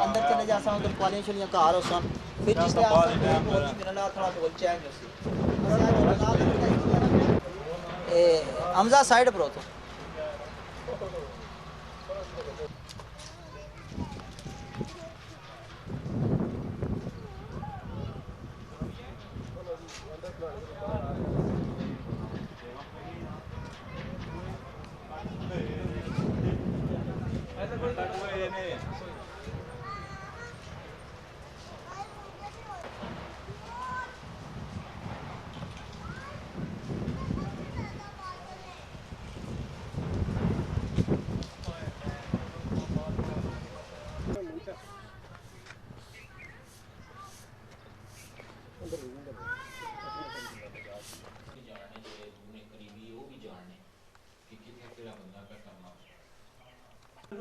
अंदर चले जा सा उधर कॉलेज चलिए कार हो सन फिर जिससे आप मेरा ला थोड़ा तो चेंज हो सी ए हमजा साइड पर हो तो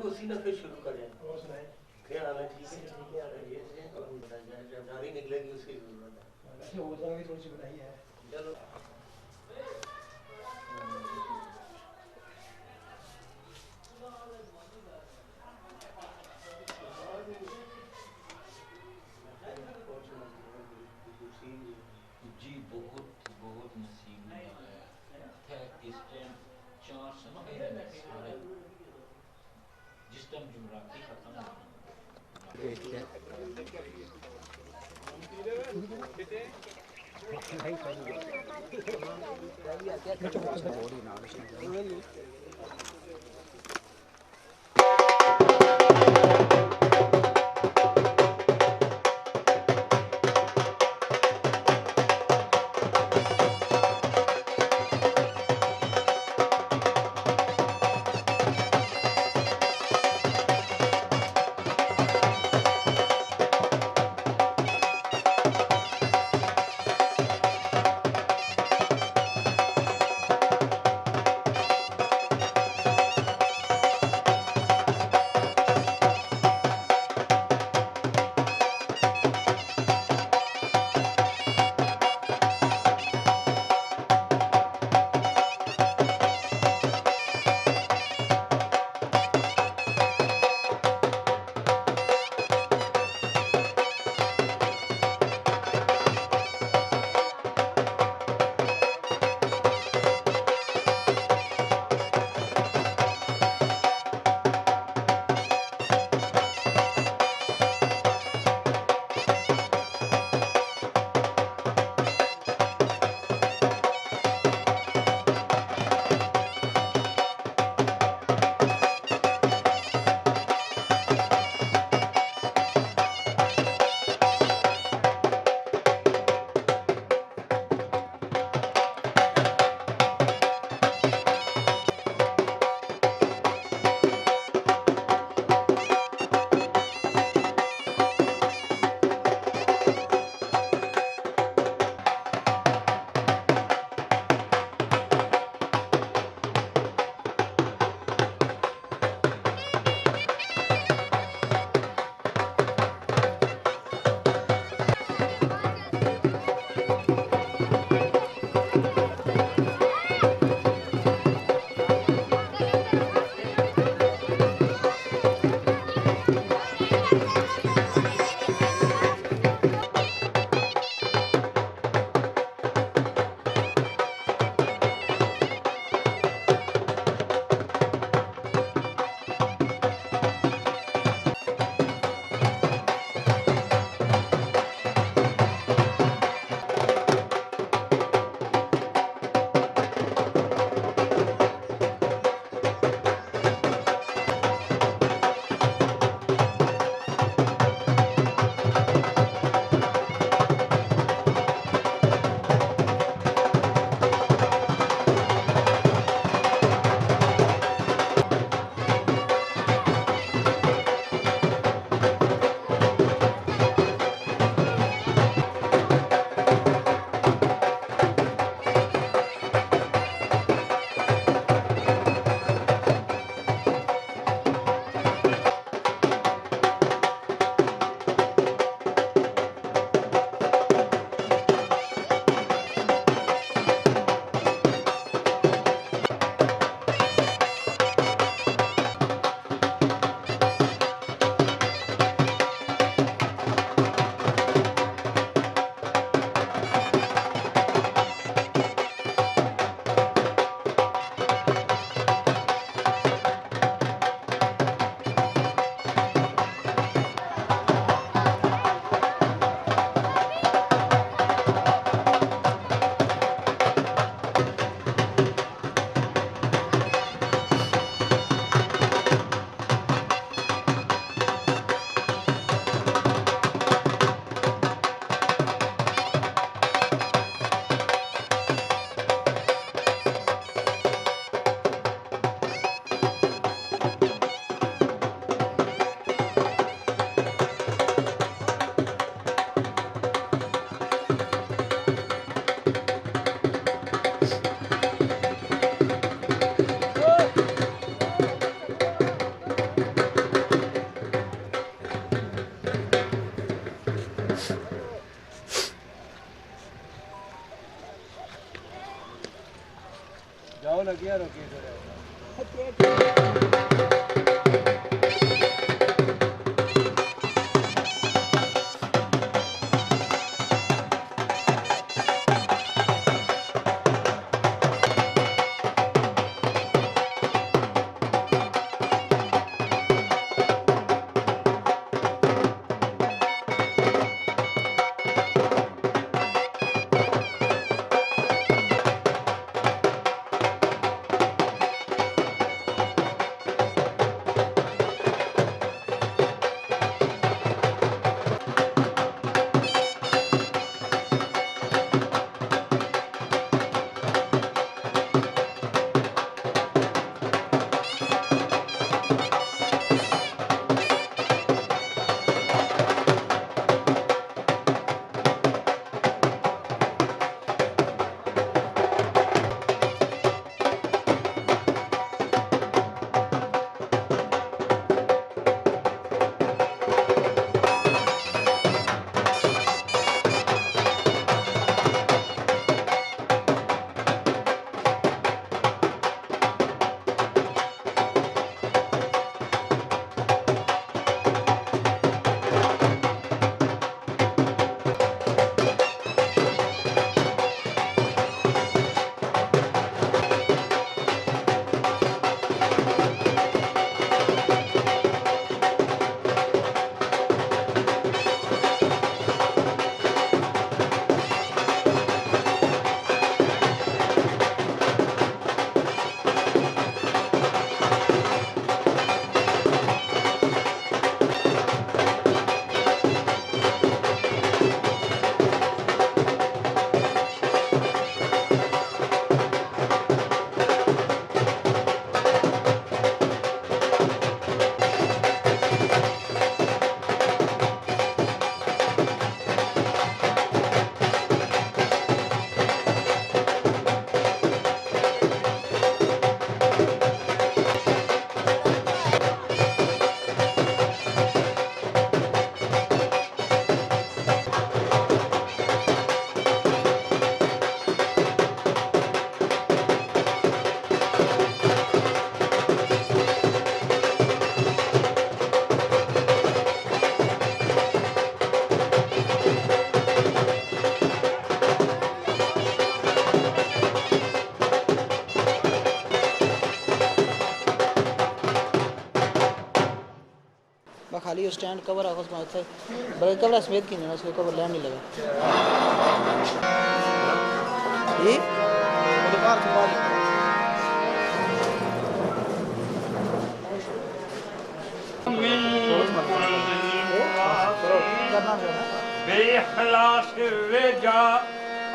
उसी ने फिर शुरू करें और सुनाए फिर आना ठीक है ये जब नारी निकलेगी उसकी जरूरत है अच्छा वो भी थोड़ी सी बनाई है चलो जी बहुत बहुत नसीब है इस टाइम 4 सफ़े सारे जिस टाइम जुमराती खत्म हो खाली स्टैंड कवर है उसमें अच्छा बड़े कवर समेत की ना उसको कवर लैंड नहीं लगा ये दुकान संभाल बेखलास वेजा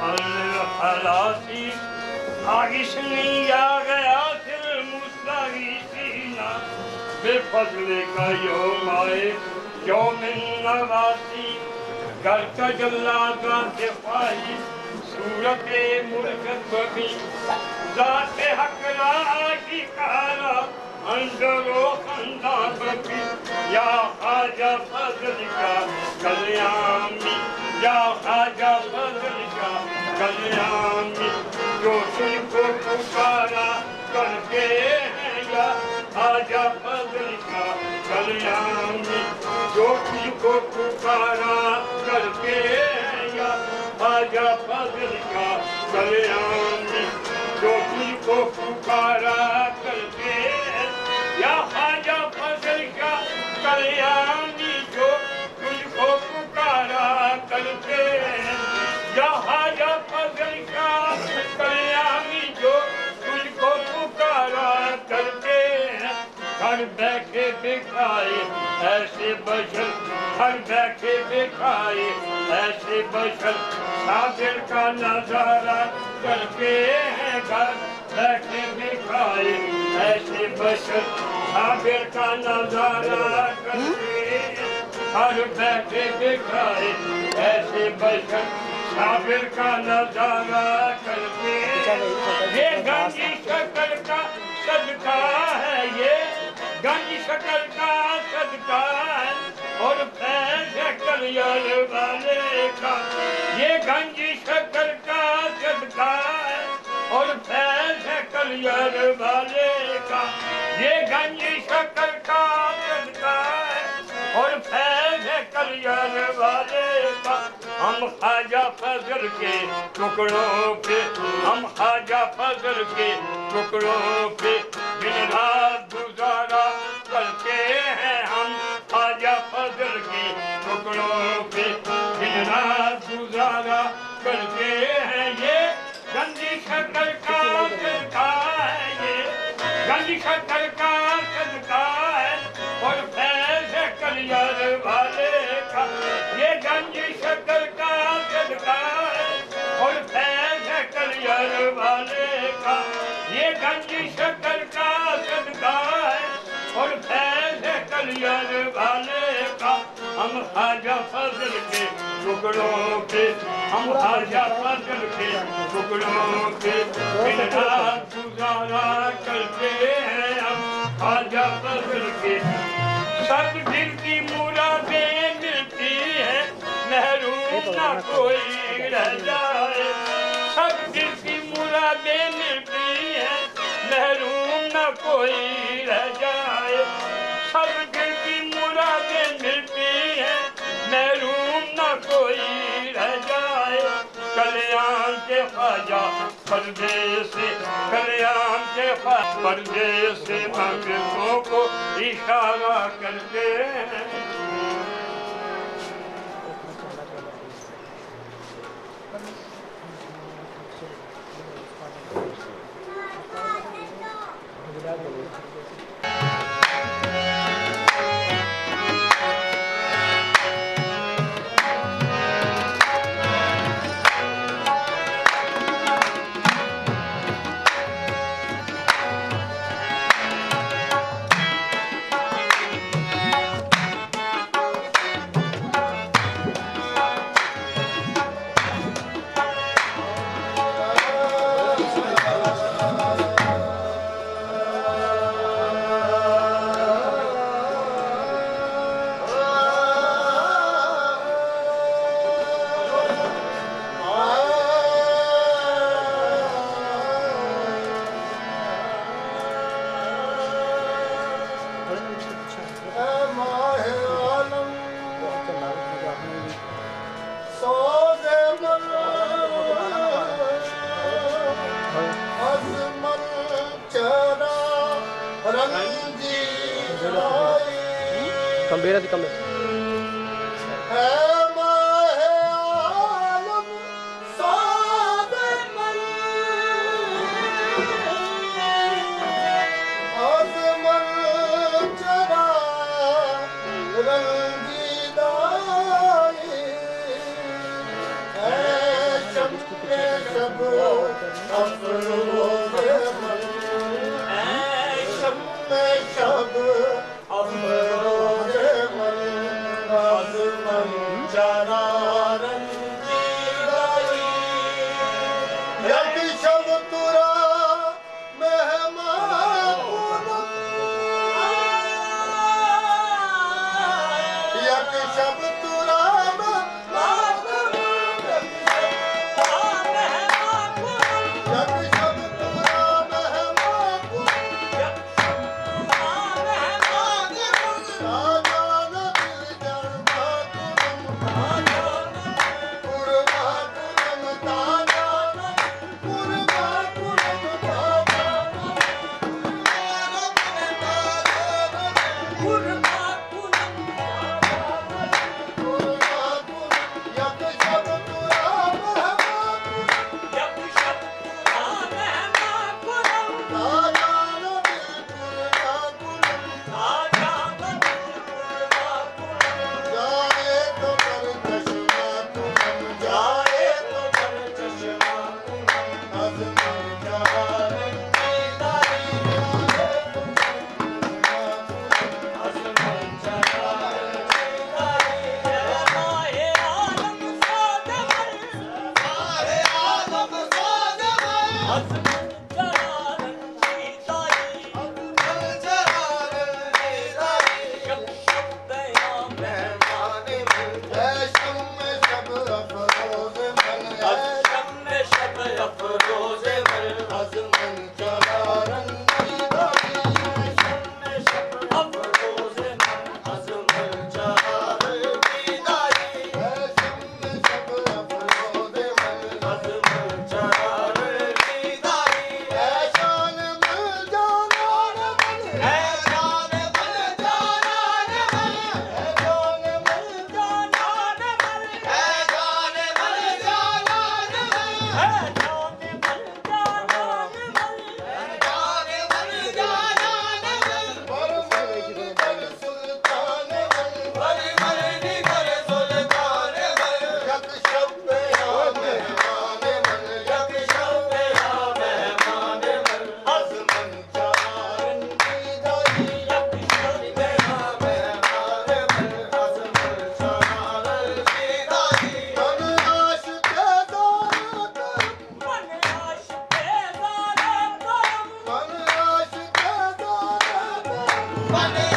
अलहलासी आगिश नहीं आ गया फिर मुस्तागी सीना बेफजले का योम आए यौमिन नवासी घर का जल्ला का दिफाई सूरत मुल्क कभी जाते हकला आशिकारा अंदरो खंदा बकी या खाजा फजल का कल्याणी या खाजा फजल का कल्याणी जो तुझको पुकारा करके है या खाजा फजल का कल्याणी जो तुझको पुकारा करके है या खाजा फजल का कल्याणी जो तुझको पुकारा करके या खाजा फजल का कल्याणी जो तुझको पुकारा करके या खाजा फजल का कल्याणी जो तुझको पुकारा करके घर बैठे बिठाए ऐसे बशर घर बैठे बिठाए ऐसे बशर साबिर का नजारा करके घर बैठे बिठाए ऐसे बशर साबिर का नजारा करके घर बैठे बिठाए ऐसे बशर साबिर का नजारा करके ये गंजी शक्ल का सदका है ये गंजी शक्ल का सदका है और पैसे कल्याण वाले का ये गंजी शक्ल का सदका है और पैसे करियर वाले का ये गंज शक्कर का सदका है और फैज है करियर वाले का। हम ख्वाजा फजल के टुकड़ों पे, हम ख्वाजा फजल के टुकड़ों पे दिन रात गुजारा करते हैं। हम ख्वाजा फजल के टुकड़ों पे दिन रात गुजारा करते हैं। ये गंदी शक्कर का सदका है, ये गंदी शक्कर का सदका है और फैज है करियर वाले का। ये गंदी शक्कर का सदका है और फैज है करियर वाले का। ये गंदी शक्कर का सदका है और फैज है करियर वाले का। हम ख्वाजा फजल के टुकड़ों पे, हम ख्वाजा फजल के टुकड़ों पे दिन रात गुजारा करते हैं। हम ख्वाजा फजल के सब दिल की मुरादें मिलती है, महरूम ना कोई रह जाए। सब दिल की मुरादें मिलती है, महरूम ना कोई रह जाए। सब दिल की मुरादें मिलती है, महरूम ना कोई रह जाए। कल्याण के ख्वाजा परदेसी, कल्याण के ख्वाजा परदेसी मगरबों को इशारा करते हैं। Kamera di kamera. Azman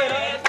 Hey!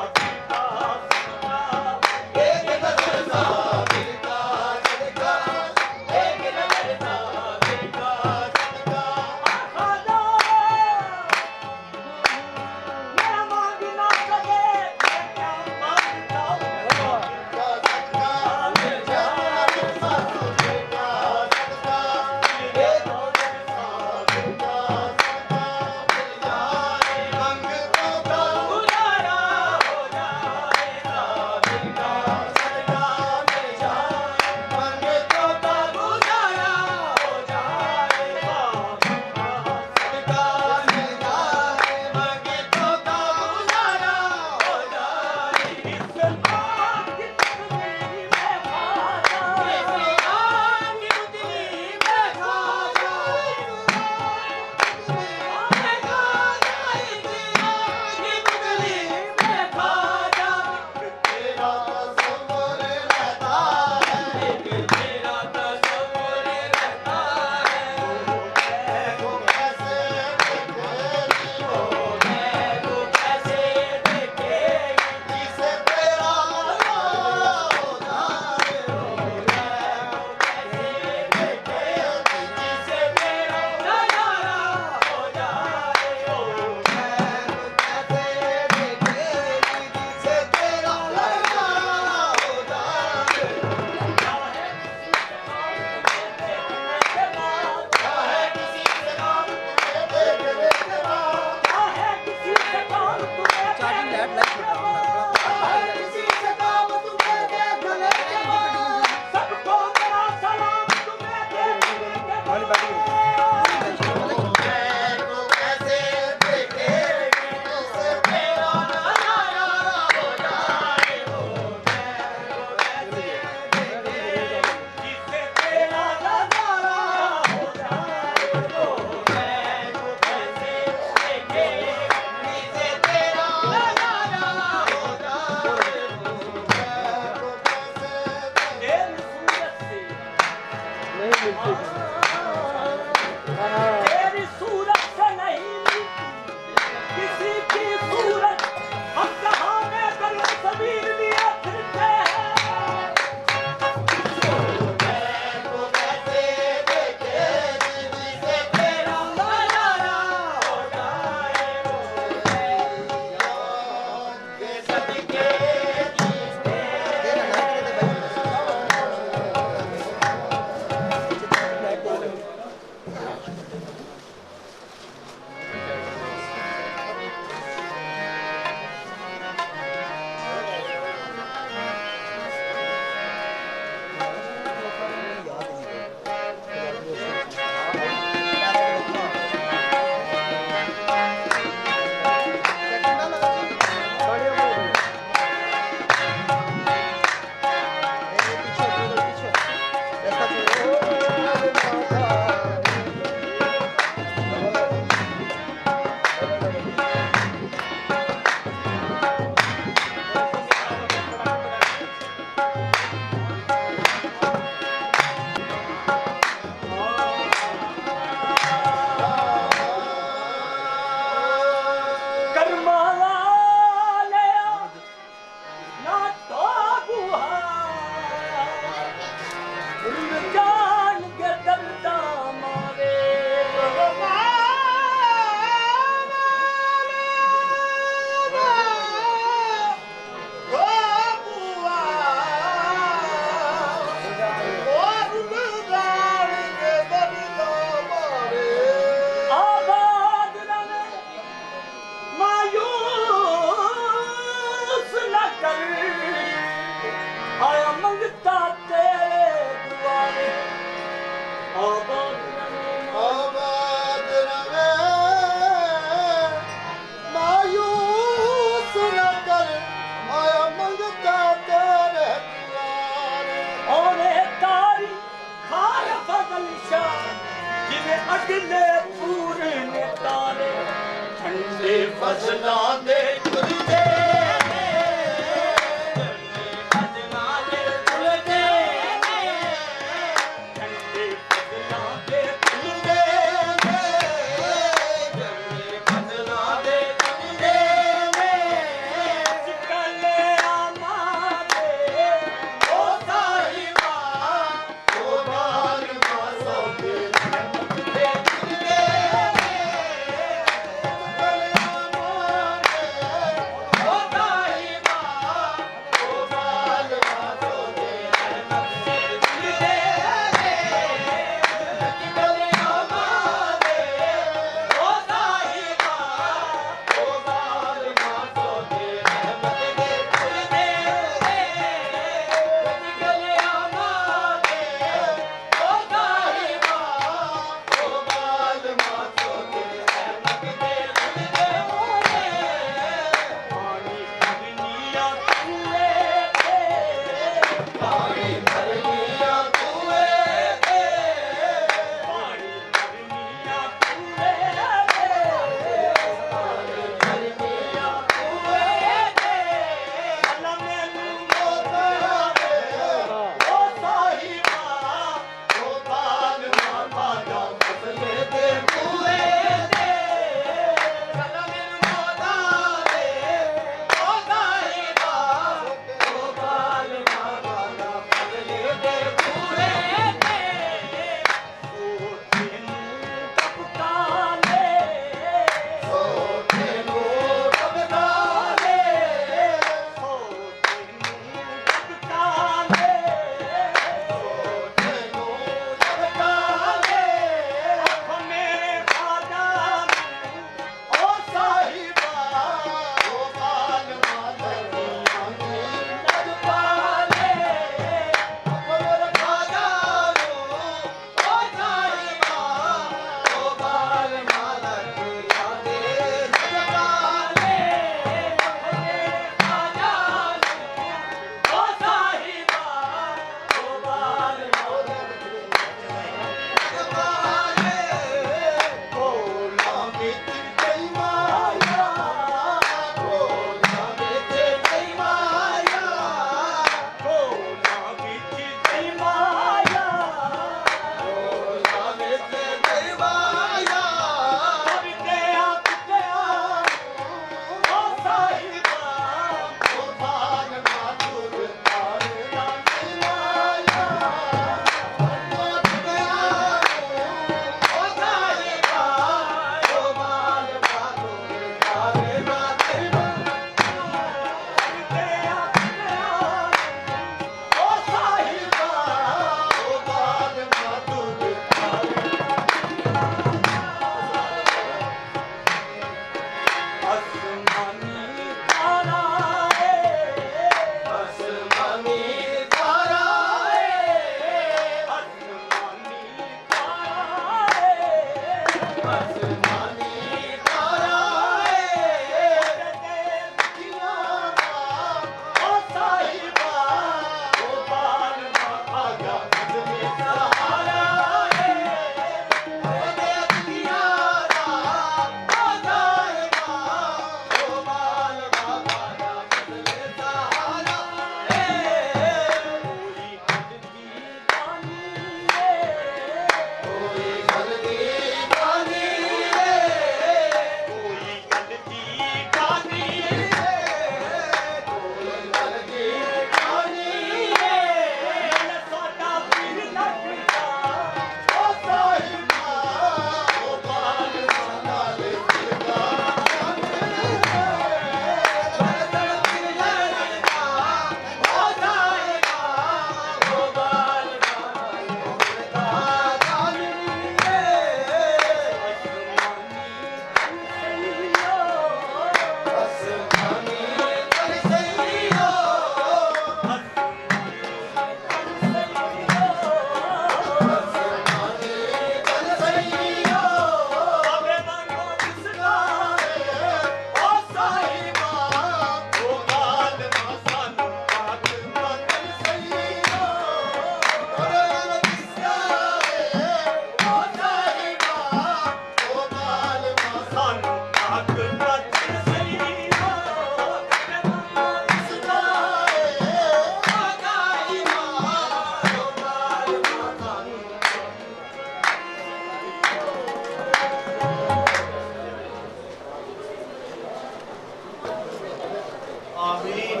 आमीन।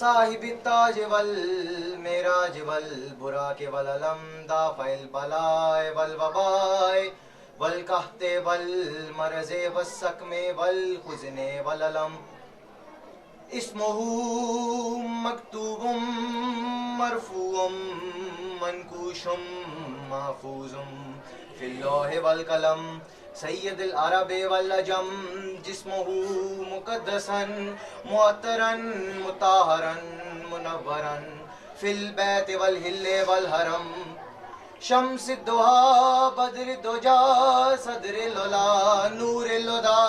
साहिब ताज वल मेराज वल बुराक वल अलम दाफिल बलाए वल वबाए वल कहते वल मरज़े वसकमे वल खुजने वल अलम इस्मुहु मक्तूबुम मरफूउम मनकूशुम महफूजुम फिल लौह वल कलम सैयदुल अरब वल अजम जिस्मुहु मुक़द्दसन मुअत्तरन मुताहरन मुनव्वरन फिल बैत वल हिल्ले वल हरम शम्स दुहा बद्र दुजा सदर लुला नूर लुदा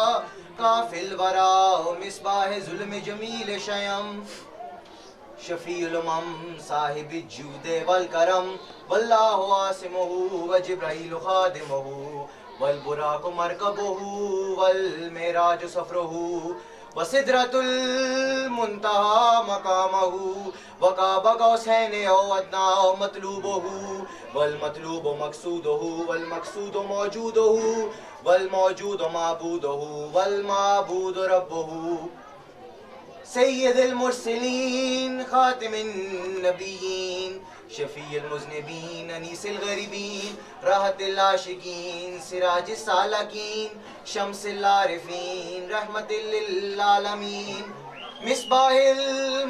काफिल वरा मिसबाह जुल्म जमील शयम शफीउल उमम साहिब जूदे वल करम वल्लाहु आसिमुहु व जिब्राइल खादिमुहु वल बुराक मरकबुहु वल मेराज सफरुहु व सिदरतुल मुंतहा मकामहु व काबा कौसैन औ अदना मतलूबुहु वल मतलूब मकसूदुहु वल मकसूद मौजूदुहु वल मौजूद माबूदुहु वल माबूद रब्बुहु सय्यदुल मुरसलीन खातिमुन नबिय्यीन शफीउल मुज़निबीन अनीसिल गरीबीन राहतिल आशिकीन सिराजिस सालकीन शम्सिल आरिफीन रहमतिल लिल आलमीन मिसबाहिल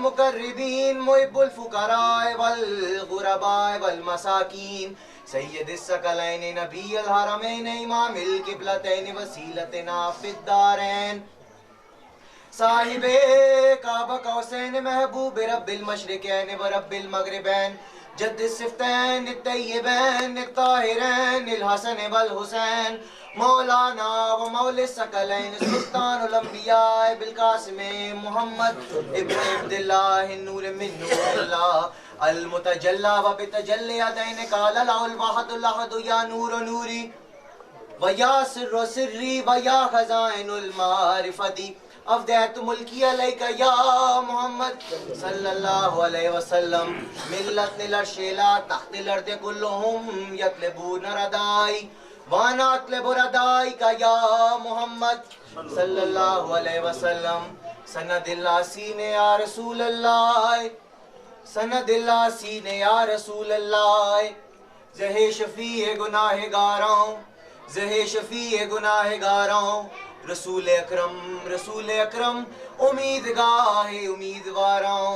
मुकर्रबीन मुहिब्बुल फुकराए वल गुरबाए वल मसाकीन सय्यदिस सकलैन नबियुल हरमैन इमामिल किबलतैन वसीलतना फिद्दारैन साहिबे काबा कौसैन महबूब रब्बिल मशरिकैन व रब्बिल मगरिबैन जद्द सिफ्तैन तय्यबैन ताहिरैन अल हसन वल हुसैन मौलाना व मौला सकलैन सुल्तानुल अंबिया बिल कासिम मुहम्मद इब्न अब्दुल्लाह नूर मिन नूरिल्लाह अल मुतजल्ला व बितजल्लियदैन काल अल वहदुल अहद या नूर नूरी व या सिर्र सिर्री व या खजाइनुल मारिफती अफ़दैत मुल्की अलैका या मोहम्मद सल्लल्लाहु अलैहि वसल्लम मिल्लत निलशेला तख्तिल अर्द कुल्लुहुम यतलबून रदाई वाना अतलबु रदाई का या मोहम्मद सल्लल्लाहु अलैहि वसल्लम सनदिल्ला सीने या रसूल अल्लाह सनदिल्ला सीने या रसूल अल्लाह ज़हे शफ़ी गुनाहगारों ज़हे शफ़ी गुनाहगारों रसूल अकरम उम्मीदगाहे उम्मीदवारों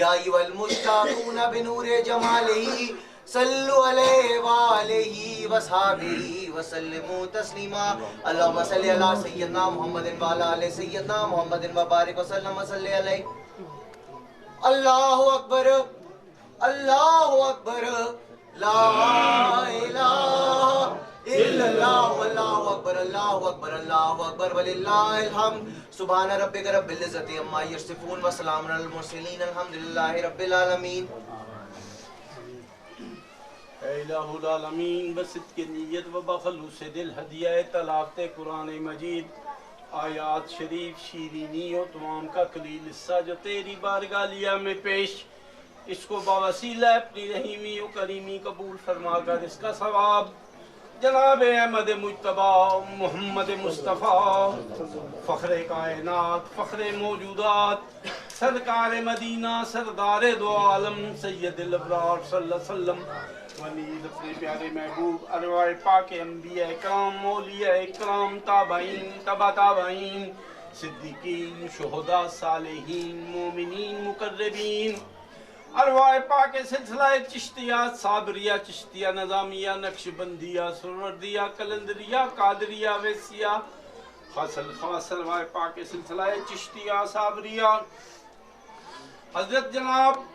या अय्युहल मुश्ताक़ून बिनूरे जमालिही सल्लु अलैहि व आलिही व सहाबिही वसल्लिमू तस्लीमा। अल्लाहुम्मा सल्लि अला सय्यदना मुहम्मदिन व अला आलि सय्यदना मुहम्मदिन व बारिक वसल्लम वसल्लि अलैहि। अल्लाहु अकबर, अल्लाहु अकबर, ला इलाहा इल्लल्लाह, अल्लाहु अकबर, अल्लाहु अकबर, अल्लाहु अकबर वलिल्लाहिल हम्द। सुभान रब्बिका रब्बिल इज्जति अम्मा यसिफून व सलामुन अलल मुरसलीन, अल्हम्दुलिल्लाहि रब्बिल आलमीन। इलाहुल आलमीन बसिद्क़ि नियत व बखलूस दिल हदिया तलाक़त कुरान मजीद आयात शरीफ शीरीनी और तमाम का कलील हिस्सा जो तेरी बारगाह लिया में पेश, इसको बावसीला अपनी रहीमी और करीमी कबूल फरमा कर इसका सवाब जनाब अहमद मुज्तबा मोहम्मद मुस्तफ़ा फ़ख्र कायनात फ़ख्र मौजूदात सरकार मदीना सरदार दो आलम सैयदुल अबरार सल्लल्लाहु अलैहि वसल्लम वलीद अपने प्यारे महबूब अरवाए पाक अंबिया इकराम मौलिया इकराम ताबाइन तबा ताबाइन सिद्दीकीन शुहदा सालिहीन मोमिनीन मुकर्रबीन अरवाए पाक सिलसिला चिश्तिया साबरिया चिश्तिया नज़ामिया नक्शबंदिया सुरवर्दिया कलंदरिया कादरिया वैसिया खासल खास अरवाए पाक सिलसिला चिश्तिया साबरिया हजरत जनाब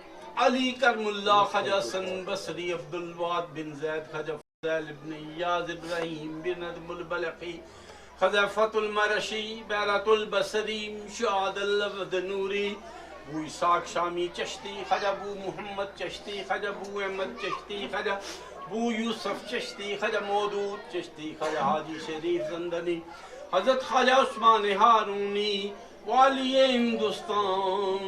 अली करमुल्ला ख्वाजा सन बसरी अब्दुल वाद बिन जैद ख्वाजा फज़ैल इब्न इयाज़ इब्राहीम बिन अदमुल बलखी ख्वाजा फतुल मरशी बैरतुल बसरी शादल अब्द नूरी बू इसाक शामी चिश्ती ख्वाजा बू मोहम्मद चिश्ती ख्वाजा बू अहमद चिश्ती ख्वाजा बू यूसुफ चिश्ती ख्वाजा मौदूद चिश्ती ख्वाजा हाजी शरीफ जंदनी हजरत ख्वाजा उस्मान हारूनी वाली हिंदुस्तान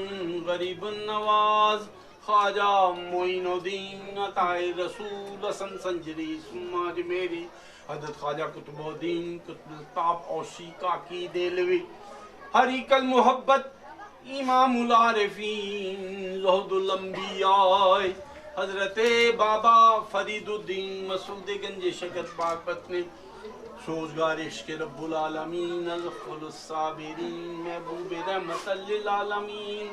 गरीबुन नवाज ख्वाजा मोइनुद्दीन अताए रसूल हसन संजरी सुमाज मेरी हजरत ख्वाजा कुतुबुद्दीन कुतुबुत्ताब औसी काकी देलवी हरीकल मोहब्बत इमामुल आरिफीन ज़ुहदुल अंबिया हजरत बाबा फरीदुद्दीन मसूद गंज शकत बागपत ने सोजगार इश्क़ रब्बुल आलमीन अल-खुलुस साबिरीन महबूब रहमतल लिल आलमीन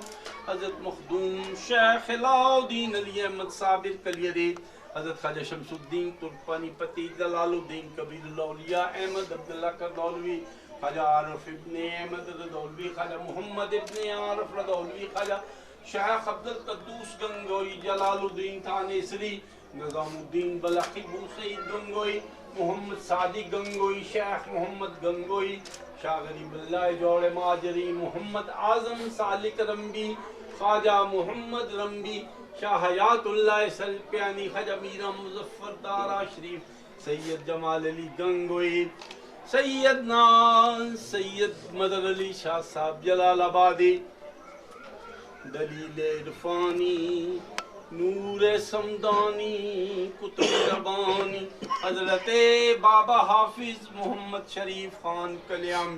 हजरत मखदूम शेख अलाउद्दीन अली अहमद साबिर कलियरे हजरत ख्वाजा शमसुद्दीन तुर्कपानी पति जलालुद्दीन कबीरुल औलिया अहमद अब्दुल्ला करदौलवी ख्वाजा आरिफ इब्न अहमद रदौलवी ख्वाजा मोहम्मद इब्न आरिफ रदौलवी ख्वाजा शेख अब्दुल कद्दूस गंगोई जलालुद्दीन थानेसरी निज़ामुद्दीन बलखी बू सईद गंगोई मोहम्मद सादिक गंगोई शेख मोहम्मद गंगोई शाह गरीबुल्लाह जोड़े माजरी मोहम्मद आजम सालिक रंबी ख्वाजा मोहम्मद रंबी शाह हयातुल्लाह सल्पियानी ख्वाजा मीरा मुजफ्फर दारा शरीफ सैयद जमाल अली गंगोई सैयदना सैयद मदर अली शाह साहब जलालाबादी दलील इरफानी नूर समदानी कुतुब रबानी हजरत बाबा हाफिज मोहम्मद शरीफ खान कल्याण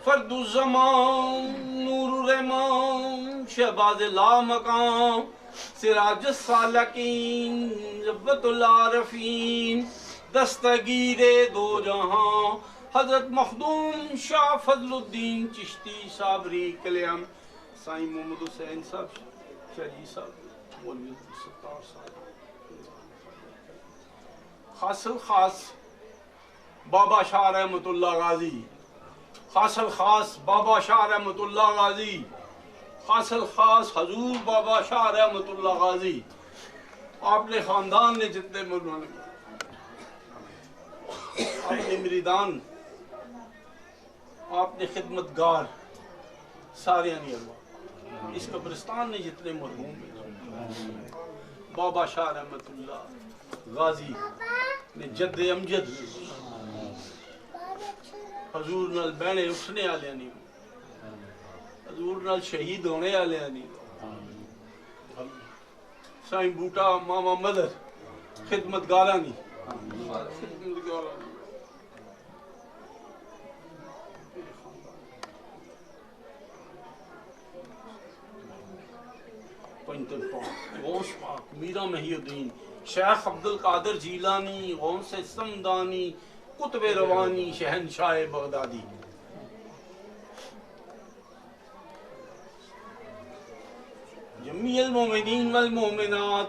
फर्दुज़्ज़मान नूरुर रहमान शहबाज ला मकाम सिराजुस सालकीन जब्बतुल आरफीन दस्तगीरे दो जहां हजरत मखदूम शाह फजलुद्दीन चिश्ती साबरी कल्याण साईं मोहम्मद हुसैन साहब शरी साहब खासल खास बाबा शाह रहमतुल्लाह गाजी खासल खास बाबा शाह रहमतुल्लाह गाजी खासल खास हजूर बाबा शाह रहमतुल्लाह गाजी आपने खानदान ने जितने मौलाना आपने मरीदान आपने खिदमतगार सारे इस कब्रिस्तान ने जितने मरहूम बाबा शाह रहमतुल्लाह गाजी ने जद अमजद हजूर नाल बहने उठने वाले नहीं हजूर नाल शहीद होने वाले नहीं साईं बूटा मामा मदर खिदमतगारा नहीं गौस पाक मीरा महिउद्दीन शेख अब्दुल कादिर जीलानी गौस समदानी कुतुब रवानी शहनशाह बगदादी जमीअल मोमिनीन वल मोमिनात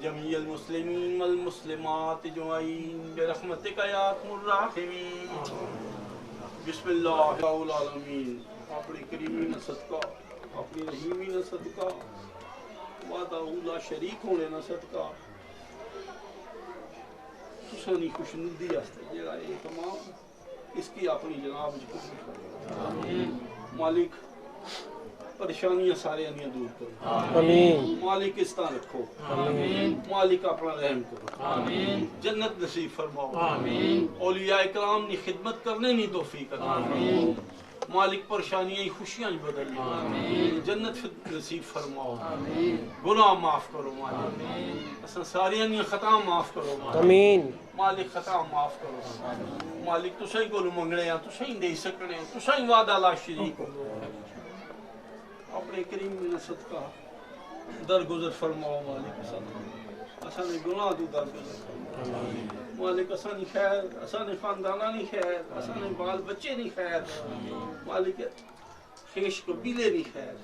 जमीअल मुस्लिमीन वल मुस्लिमात अजमईन बिरहमतिका या अरहमुर राहिमीन। बिस्मिल्लाहिर आलमीन। अपनी करीमी न सदका, अपनी रहीमी न सदका, वादा उला शरीक होने न सदका तुसानी खुशनुदी आस्ते जेड़ा ये तमाम इसकी अपनी जनाब च कबूल करो। मालिक परेशानियां सारे अनियां दूर करो। आमीन। मालिक इस तरह रखो। आमीन। मालिक अपना रहम करो। आमीन। जन्नत नसीब फरमाओ। आमीन। औलिया इकराम की खिदमत करने की तौफीक अता फरमाओ। मालिक परेशानियां खुशियां बदल दो। आमीन। जन्नत नसीब फरमाओ। आमीन। गुनाह माफ करो मालिक। असां सारियां दी खता माफ करो मालिक। आमीन। मालिक खता माफ करो। मालिक तुसां ही कोल मंगने आ, तुसां ही दे सकने, तुसां ही वादा ला शरीक हो। अपने करीम ने सदका दरगुजर फरमाओ मालिक। असाने गुनाह तू दरगुजर फरमाओ मालिक। असानी खैर, असाने खानदाना नी खैर, असाने बाल बच्चे नी खैर मालिक। खेश कबीले नी खैर।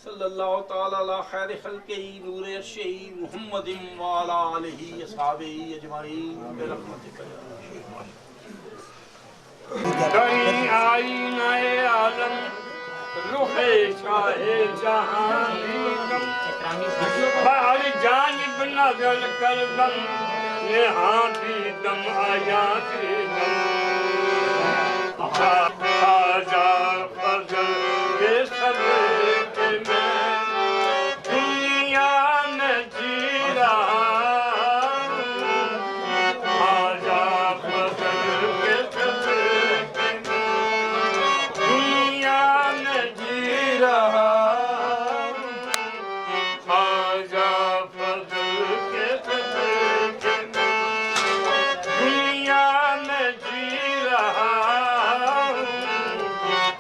सल्लल्लाहु तआला अला खैर खल्क़ी नूर अर्शी मुहम्मदिन व अला आलिहि अस्हाबिहि अजमईन बिरहमतिका या कहीं आई नए आलम रुखे शाहे जहां बाहर जानिब नजर कर दम यहाँ भी दम आया के दम खाजा फजल के सदके में दुनिया में जी रहा। खाजा फजल के सदके में दुनिया में जी रहा। खाजा फजल के सदके में दुनिया में जी रहा।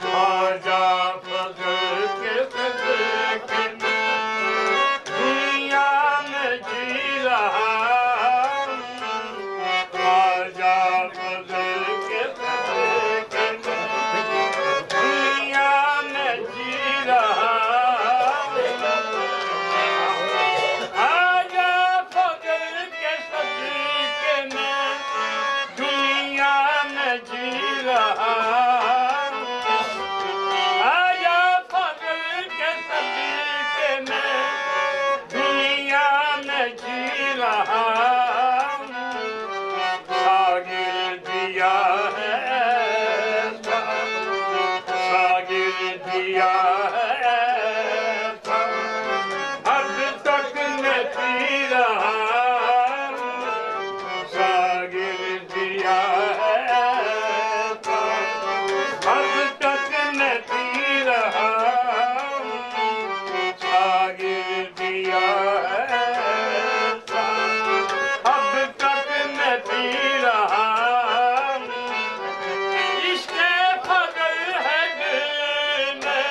खाजा फजल के सदके में दुनिया में जी रहा। खाजा फजल के सदके में दुनिया में जी रहा। खाजा फजल के सदके में दुनिया में जी रहा। खाजा फजल के सदके में दुनिया में जी रहा। सागिर दिया है ऐसा, सागिर दिया है ऐसा, अब तक मैं पी रहा। सागिर दिया है ऐसा, अब तक मैं पी रहा। सागिर दिया है ऐसा, अब तक मैं पी रहा। इसके फजल है दिल में,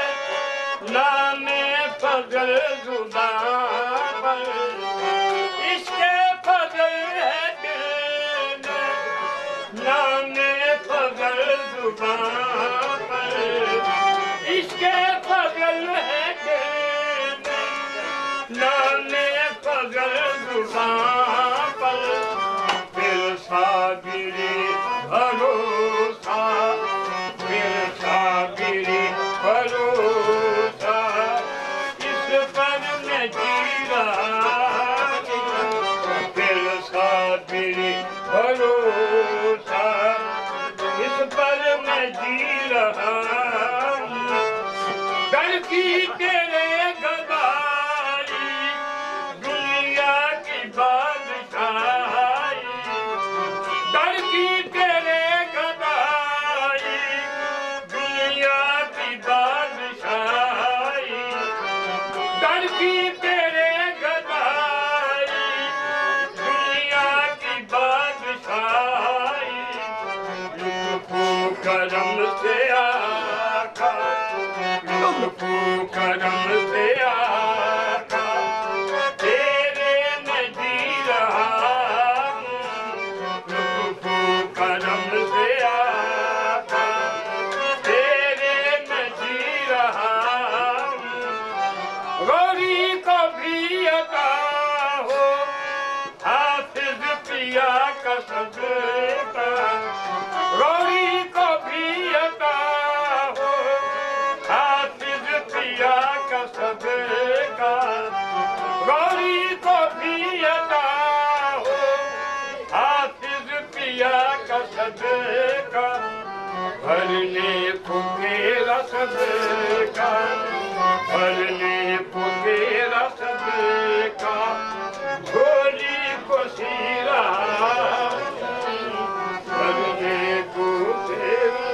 नामे फजल जुबान पर। इसके फजल है दिल में, नामे फजल जुबान पर। इसके फजल है दिल में, नामे फजल जुबान पर। फिर सागिरी भरोसा, फिर सागिरी भरोसा, इस पर मैं जी रहा। फिर सागिरी भरोसा, इस पर मैं जी रहा। डर की तेरे गवाही, दुनिया की बादशाही। डर की तेरे गवाही, दुनिया की बादशाही। सदका गौरी को भी अता हो हाफिज पिया का सदका गौरी को भी अता हो हाफिज पिया का सदका भरने को मेरा सदका भरने को मेरा सदका झोली को सीरा भरने को मेरा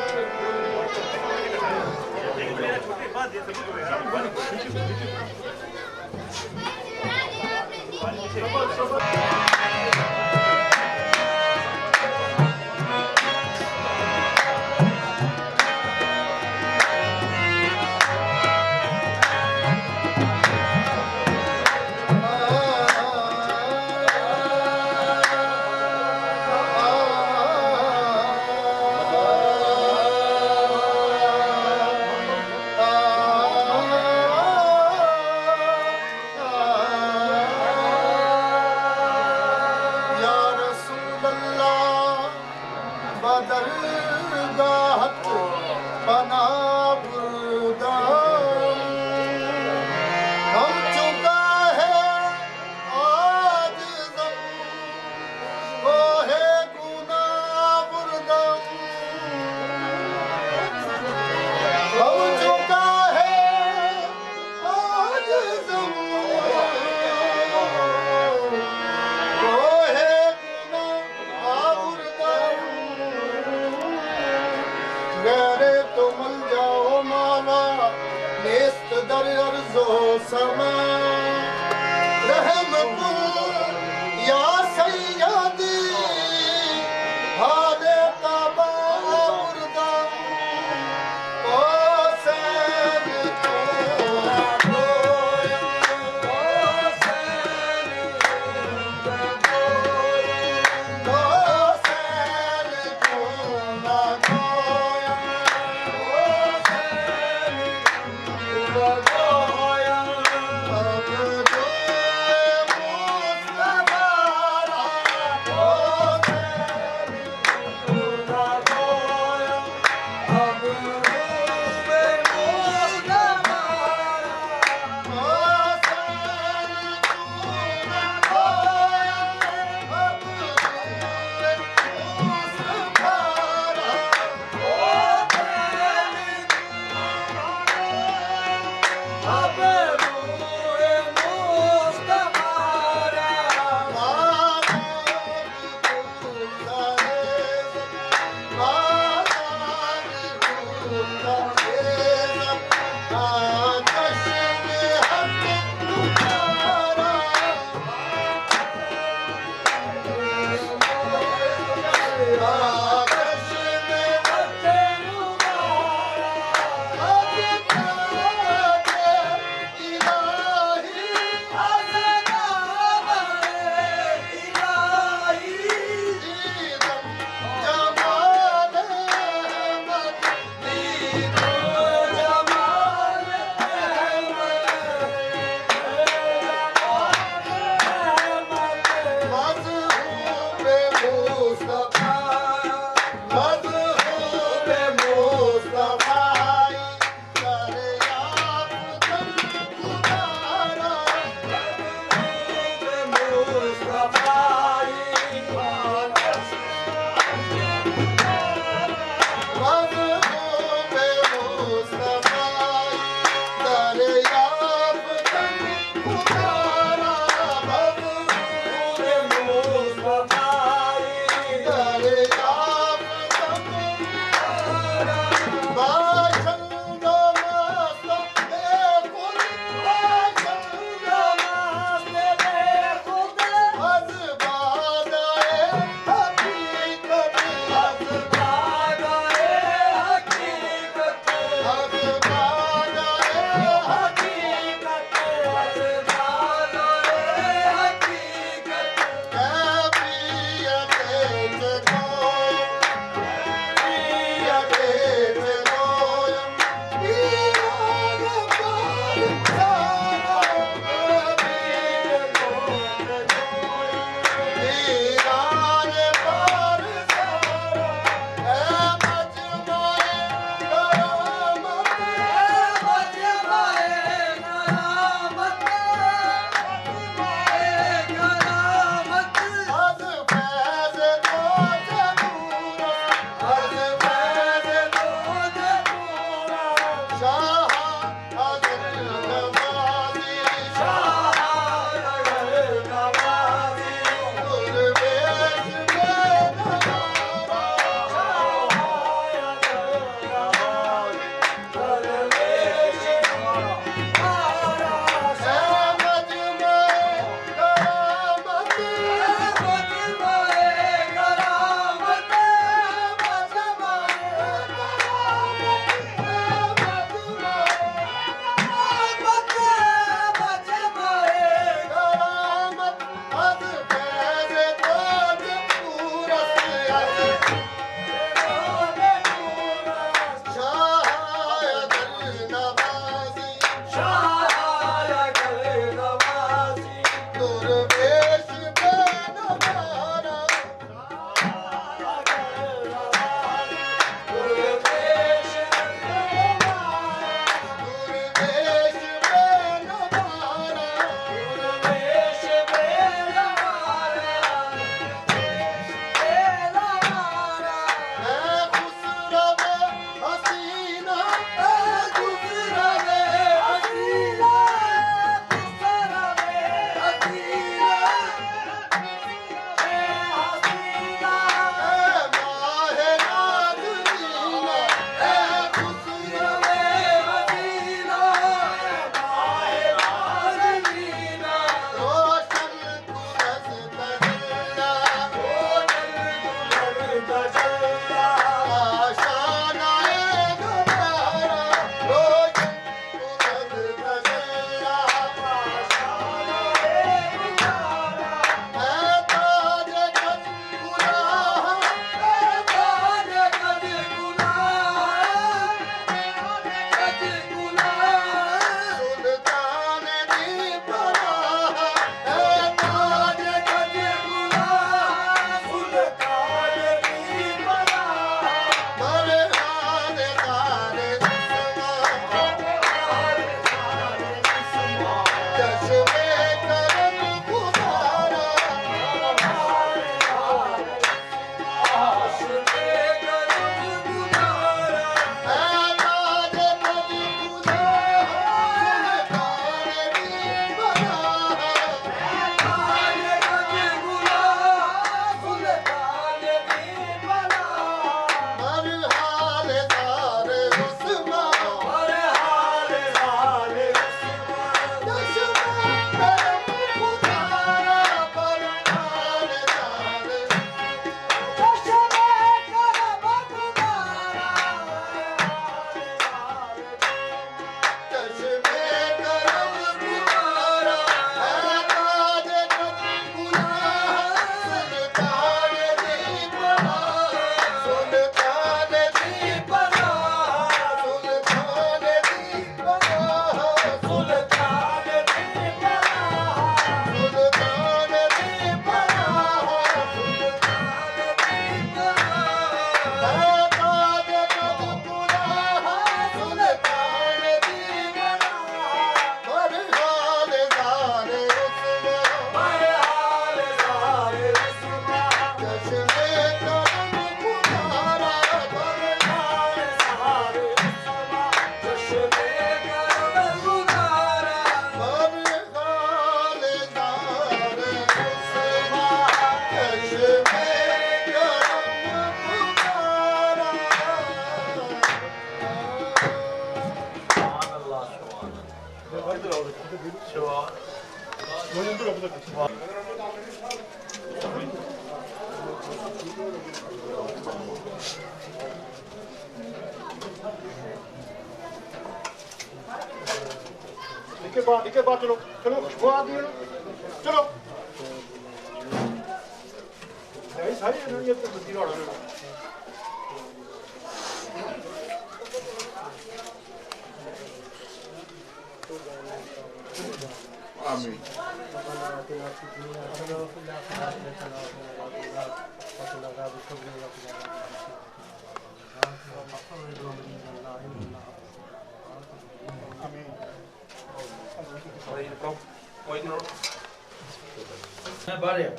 Oh के बाद चलो चलो खुशबू आ गई चलो सारी दुनिया तो बुद्धि वाला आमीन बारे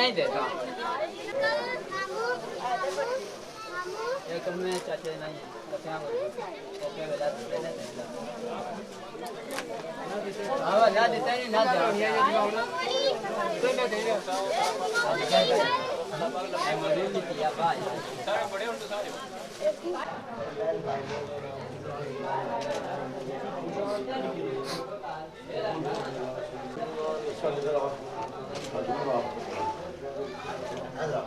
नहीं देता एक में चाचे नहीं ओके बेटा हाँ ना देता नहीं ना जाओ ये कोई ना दे रहा मरे नहीं किया भाई सारे बड़े उनको सारे Hello.